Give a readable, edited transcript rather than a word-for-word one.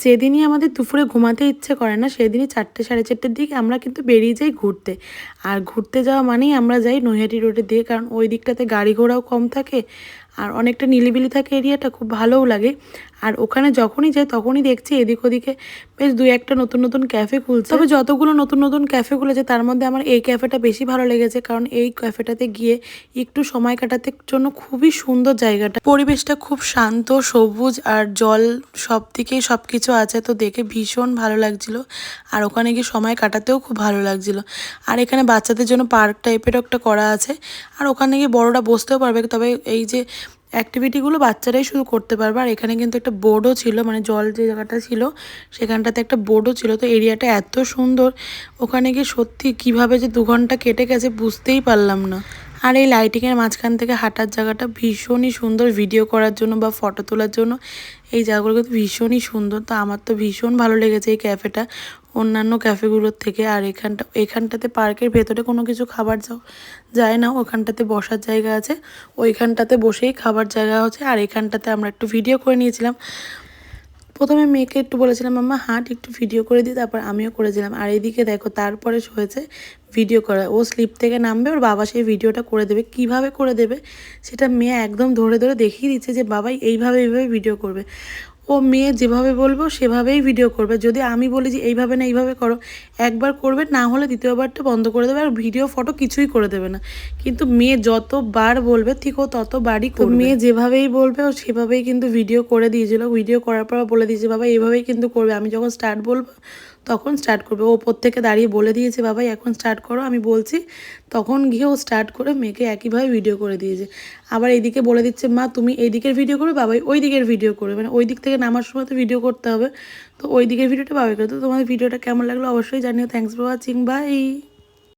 যেদিনই আমাদের দুপুরে ঘুমাতে ইচ্ছে করে না সেদিনই 4টে সাড়ে 4টের দিকে আমরা কিন্তু বেরিয়ে যাই ঘুরতে। আর ঘুরতে যাওয়া মানেই আমরা যাই নৈহাটি রোডের দিকে, কারণ ওই দিকটাতে গাড়ি ঘোড়াও কম থাকে আর অনেকটা নিরিবিলি থাকে, এরিয়াটা খুব ভালোও লাগে। আর ওখানে যখনই যাই তখনই দেখছি এদিক ওদিকে বেশ দুই একটা নতুন নতুন ক্যাফে খুলছে। তবে যতগুলো নতুন নতুন ক্যাফে খুলেছে তার মধ্যে আমার এই ক্যাফেটা বেশি ভালো লেগেছে, কারণ এই ক্যাফেটাতে গিয়ে একটু সময় কাটাতে জন্য খুবই সুন্দর জায়গাটা, পরিবেশটা খুব শান্ত, সবুজ আর জল সব দিকেই সব কিছু আছে, তো দেখে ভীষণ ভালো লাগছিল। আর ওখানে গিয়ে সময় কাটাতেও খুব ভালো লাগছিল। আর এখানে বাচ্চাদের জন্য পার্ক টাইপের একটা করা আছে, আর ওখানে গিয়ে বড়রা বসতেও পারবে। তবে এই যে অ্যাক্টিভিটিগুলো বাচ্চারাই শুধু করতে পারবে। আর এখানে কিন্তু একটা বোর্ডও ছিল, মানে জল যে জায়গাটা ছিল সেখানটাতে একটা বোর্ডও ছিল। তো এরিয়াটা এত সুন্দর, ওখানে গিয়ে সত্যি কিভাবে যে 2 ঘন্টা কেটে গেছে বুঝতেই পারলাম না। আর এই লাইটিংয়ের মাঝখান থেকে হাঁটার জায়গাটা ভীষণই সুন্দর, ভিডিও করার জন্য বা ফটো তোলার জন্য এই জায়গাগুলো কিন্তু ভীষণই সুন্দর। তো আমার তো ভীষণ ভালো লেগেছে এই ক্যাফেটা অন্যান্য ক্যাফেগুলোর থেকে। আর এখানটাতে পার্কের ভেতরে কোনো কিছু খাবার যায় না, ওখানটাতে বসার জায়গা আছে, ওইখানটাতে বসেই খাবার জায়গা হচ্ছে। আর এখানটাতে আমরা একটু ভিডিও করে নিয়েছিলাম। প্রথমে মেয়েকে একটু বলেছিলাম মাম্মা হাঁট, একটু ভিডিও করে দিই, তারপর আমিও করেছিলাম। আর এইদিকে দেখো তারপরে হয়েছে ভিডিও করা, ও স্লিপ থেকে নামবে, ওর বাবা সেই ভিডিওটা করে দেবে। কিভাবে করে দেবে সেটা মেয়ে একদম ধরে ধরে দেখিয়ে দিচ্ছে যে বাবাই এইভাবে এইভাবে ভিডিও করবে। ও মেয়ে যেভাবে বলবো সেভাবেই ভিডিও করবে। যদি আমি বলি যে এইভাবে না এইভাবে করো, একবার করবে, না হলে দ্বিতীয়বারটা বন্ধ করে দেবে, আর ভিডিও ফটো কিছুই করে দেবে না। কিন্তু মেয়ে যতবার বলবে ঠিক ও ততবারই করবে। মেয়ে যেভাবেই বলবে ও সেভাবেই কিন্তু ভিডিও করে দিয়েছিল। ভিডিও করার পর বলে দিয়েছে বাবা এইভাবেই কিন্তু করবে, আমি যখন স্টার্ট বলবো তখন স্টার্ট করবে। ও ওপর থেকে দাঁড়িয়ে বলে দিয়েছে বাবাই এখন স্টার্ট করো, আমি বলছি তখন গিয়ে ও স্টার্ট করে মেয়েকে একইভাবে ভিডিও করে দিয়েছে। আবার এইদিকে বলে দিচ্ছে মা তুমি এই দিকের ভিডিও করবে, বাবাই ওই দিকের ভিডিও করবে, মানে ওই দিক থেকে নামার সময় তো ভিডিও করতে হবে, তো ওই দিকের ভিডিওটা বাবাই করে। তো তোমাদের ভিডিওটা কেমন লাগলো অবশ্যই জানিও। Thanks for watching, by.